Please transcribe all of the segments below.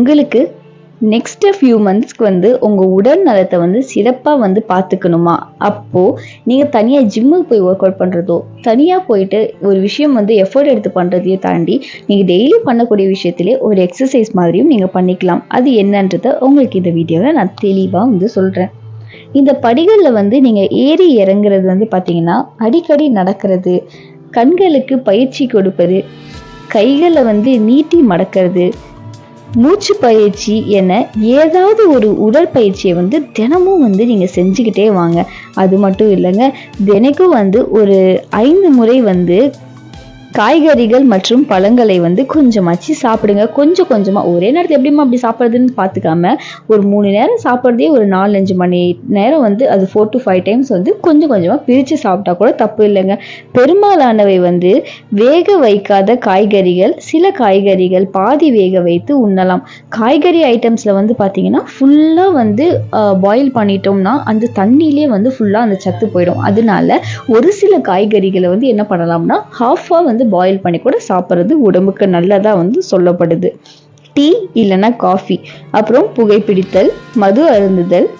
உங்களுக்கு next few மந்த்ஸ்க்கு வந்து உங்கள் உடல் நலத்தை வந்து சிறப்பாக வந்து பார்த்துக்கணுமா, அப்போது நீங்கள் தனியாக ஜிம்முக்கு போய் ஒர்க் அவுட் பண்ணுறதோ, தனியாக போயிட்டு ஒரு விஷயம் வந்து எஃபர்ட் எடுத்து பண்ணுறதையோ தாண்டி நீங்கள் டெய்லி பண்ணக்கூடிய விஷயத்திலே ஒரு எக்ஸசைஸ் மாதிரியும் நீங்கள் பண்ணிக்கலாம். அது என்னன்றதை உங்களுக்கு இந்த வீடியோவில் நான் தெளிவாக வந்து சொல்கிறேன். இந்த படிகளில் வந்து நீங்கள் ஏறி இறங்குறது வந்து பார்த்தீங்கன்னா அடிக்கடி நடக்கிறது, கண்களுக்கு பயிற்சி கொடுப்பது, கைகளை வந்து நீட்டி மடக்கிறது, மூச்சு பயிற்சி என ஏதாவது ஒரு உடற்பயிற்சியை வந்து தினமும் வந்து நீங்கள் செஞ்சுக்கிட்டே வாங்க. அது மட்டும் இல்லைங்க, தினைக்கும் வந்து ஒரு 5 முறை வந்து காய்கறிகள் மற்றும் பழங்களை வந்து கொஞ்சமாச்சு சாப்பிடுங்க. கொஞ்சம் கொஞ்சமாக ஒரே நேரத்தில் எப்படிமா அப்படி சாப்பிட்றதுன்னு பார்த்துக்காம ஒரு 3 நேரம் சாப்பிட்றதே ஒரு 4-5 மணி நேரம் வந்து அது 4 to 5 டைம்ஸ் வந்து கொஞ்சம் கொஞ்சமாக பிரித்து சாப்பிட்டா கூட தப்பு இல்லைங்க. பெரும்பாலானவை வந்து வேக வைக்காத காய்கறிகள், சில காய்கறிகள் பாதி வேக வைத்து உண்ணலாம். காய்கறி ஐட்டம்ஸில் வந்து பார்த்தீங்கன்னா ஃபுல்லாக வந்து பாயில் பண்ணிட்டோம்னா அந்த தண்ணியிலே வந்து ஃபுல்லாக அந்த சத்து போயிடும். அதனால ஒரு சில காய்கறிகளை வந்து என்ன பண்ணலாம்னா ஹாஃபாக வந்து பாயில் பண்ணி கூட சாப்பிட்றது உடம்புக்கு நல்லதாக வந்து சொல்லப்படுது. டீ இல்லைன்னா காஃபி, அப்புறம் புகைப்பிடித்தல், மது அருந்துதல்,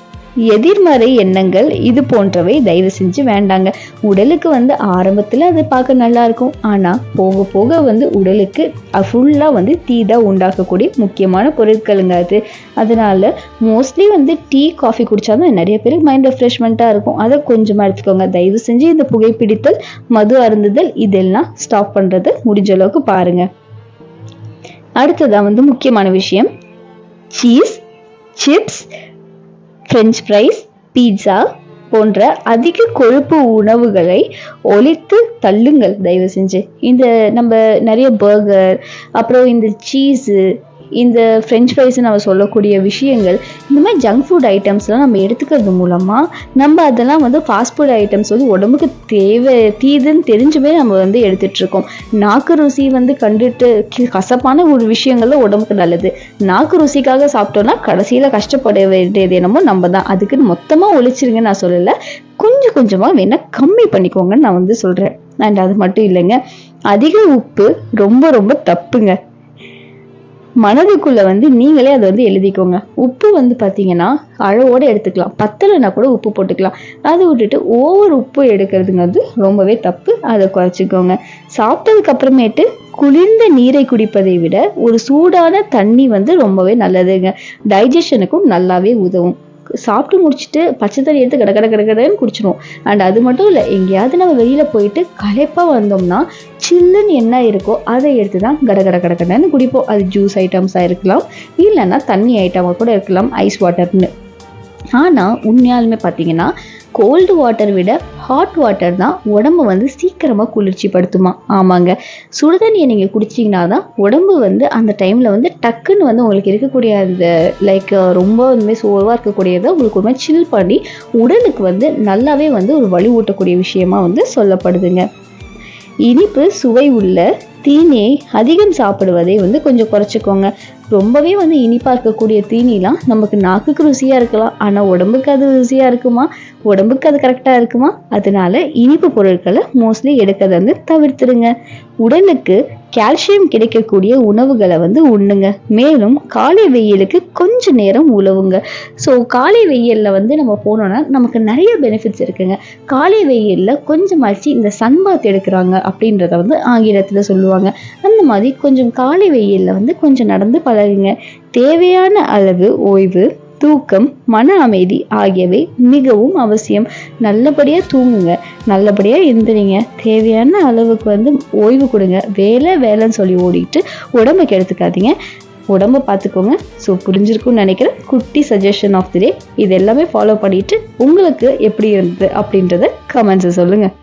எதிர்மறை எண்ணங்கள் இது போன்றவை தயவு செஞ்சு வேண்டாங்க. உடலுக்கு வந்து ஆரம்பத்தில் அது பார்க்க நல்லா இருக்கும், ஆனால் போக போக வந்து உடலுக்கு ஃபுல்லாக வந்து தீதா உண்டாக்கக்கூடிய முக்கியமான பொருட்களுங்க அது. அதனால மோஸ்ட்லி வந்து டீ காஃபி குடித்தாதான் நிறைய பேருக்கு மைண்ட் ரெஃப்ரெஷ்மெண்ட்டாக இருக்கும். அதை கொஞ்சமாக எடுத்துக்கோங்க. தயவு செஞ்சு இந்த புகைப்பிடித்தல், மது அருந்துதல் இதெல்லாம் ஸ்டாப் பண்ணுறது முடிஞ்ச அளவுக்கு பாருங்க. அடுத்ததான் வந்து முக்கியமான விஷயம், cheese, chips, French fries, pizza போன்ற அதிக கொழுப்பு உணவுகளை ஒழித்து தள்ளுங்கள் தயவு செஞ்சு. இந்த நம்ம நிறைய பர்கர், அப்புறம் இந்த சீஸு, இந்த ஃப்ரெஞ்ச் ஃப்ரைஸ் நம்ம சொல்லக்கூடிய விஷயங்கள், இந்த மாதிரி ஜங்க் ஃபுட் ஐட்டம்ஸ்லாம் நம்ம எடுத்துக்கிறது மூலமாக நம்ம அதெல்லாம் வந்து ஃபாஸ்ட் ஃபுட் ஐட்டம்ஸ் வந்து உடம்புக்கு தீதுன்னு தெரிஞ்சுமே நம்ம வந்து எடுத்துகிட்ருக்கோம். நாக்கு ருசி வந்து கண்டுட்டு கசப்பான ஒரு விஷயங்கள்ல உடம்புக்கு நல்லது. நாக்கு ருசிக்காக சாப்பிட்டோம்னா கடைசியில் கஷ்டப்பட வேண்டியது என்னமோ நம்ம தான். அதுக்குன்னு மொத்தமாக ஒழிச்சிருங்கன்னு நான் சொல்லலை, கொஞ்சம் கொஞ்சமாக வேணால் கம்மி பண்ணிக்கோங்கன்னு நான் வந்து சொல்கிறேன். அண்ட் அது மட்டும் இல்லைங்க, அதிக உப்பு ரொம்ப ரொம்ப தப்புங்க. மனதுக்குள்ள வந்து நீங்களே அதை வந்து எழுதிக்கோங்க. உப்பு வந்து பார்த்தீங்கன்னா அளவோடு எடுத்துக்கலாம், பத்தலைன்னா கூட உப்பு போட்டுக்கலாம். அதை விட்டுட்டு ஓவர் உப்பு எடுக்கிறதுங்க வந்து ரொம்பவே தப்பு. அதை குறைச்சிக்கோங்க. சாப்பிட்டதுக்கு அப்புறமேட்டு குளிர்ந்த நீரை குடிப்பதை விட ஒரு சூடான தண்ணி வந்து ரொம்பவே நல்லதுங்க. டைஜஷனுக்கும் நல்லாவே உதவும். சாப்பிட்டு முடிச்சுட்டு பச்சை தண்ணி எடுத்து கடன்னு குடிச்சிடும். அண்ட் அது மட்டும் இல்லை, எங்கேயாவது நம்ம வெளியில் போயிட்டு களைப்பாக வந்தோம்னா சில்லுன்னு என்ன இருக்கோ அதை எடுத்து தான் கடன்னு குடிப்போம். அது ஜூஸ் ஐட்டம்ஸாக இருக்கலாம், இல்லைன்னா தண்ணி ஐட்டமாக கூட இருக்கலாம், ஐஸ் வாட்டர்னு. ஆனால் உண்மையாலுமே பார்த்தீங்கன்னா கோல்டு வாட்டர் விட ஹாட் வாட்டர் தான் உடம்பு வந்து சீக்கிரமாக குளிர்ச்சி படுத்துமா. ஆமாங்க, சுடுதண்ணியை நீங்கள் குடிச்சிங்கன்னா தான் உடம்பு வந்து அந்த டைமில் வந்து டக்குன்னு வந்து உங்களுக்கு இருக்கக்கூடிய அந்த ரொம்ப வந்து சோர்வாக இருக்கக்கூடியதை உங்களுக்கு ஒரு மாதிரி சில் பண்ணி உடலுக்கு வந்து நல்லாவே வந்து ஒரு வலி ஊட்டக்கூடிய விஷயமா வந்து சொல்லப்படுதுங்க. இனிப்பு சுவை உள்ள தீனியை அதிகம் சாப்பிடுவதை வந்து கொஞ்சம் குறைச்சிக்கோங்க. ரொம்பவே வந்து இனிப்பாக இருக்கக்கூடிய தீனிலாம் நமக்கு நாக்குக்கு ருசியாக இருக்கலாம், ஆனால் உடம்புக்கு அது ருசியாக இருக்குமா, உடம்புக்கு அது கரெக்டாக இருக்குமா? அதனால இனிப்பு பொருட்களை மோஸ்ட்லி எடுக்கிறத வந்து தவிர்த்துடுங்க. உடலுக்கு கால்சியம் கிடைக்கக்கூடிய உணவுகளை வந்து உண்ணுங்க. மேலும் காலை வெயிலுக்கு கொஞ்ச நேரம் உழவுங்க. ஸோ காலை வெயிலில் வந்து நம்ம போனோன்னா நமக்கு நிறைய பெனிஃபிட்ஸ் இருக்குங்க. காலை வெயிலில் கொஞ்சமாச்சு இந்த சன்பாத் எடுக்கிறாங்க அப்படின்றத வந்து ஆங்கிலத்தில் சொல்லுவாங்க. அந்த மாதிரி கொஞ்சம் காலை வெயிலில் வந்து கொஞ்சம் நடந்து பழகுங்க. தேவையான அளவு ஓய்வு, தூக்கம், மன அமைதி ஆகியவை மிகவும் அவசியம். நல்லபடியாக தூங்குங்க, நல்லபடியாக எந்திரிங்க, தேவையான அளவுக்கு வந்து ஓய்வு கொடுங்க. வேலைன்னு சொல்லி ஓடிட்டு உடம்புக்கு எடுத்துக்காதீங்க. உடம்பை பார்த்துக்கோங்க. ஸோ புரிஞ்சிருக்கும்னு நினைக்கிறேன். குட்டி சஜஷன் ஆஃப் தி டே. இது எல்லாமே ஃபாலோ பண்ணிட்டு உங்களுக்கு எப்படி இருந்தது அப்படின்றத கமெண்ட்ஸை சொல்லுங்கள்.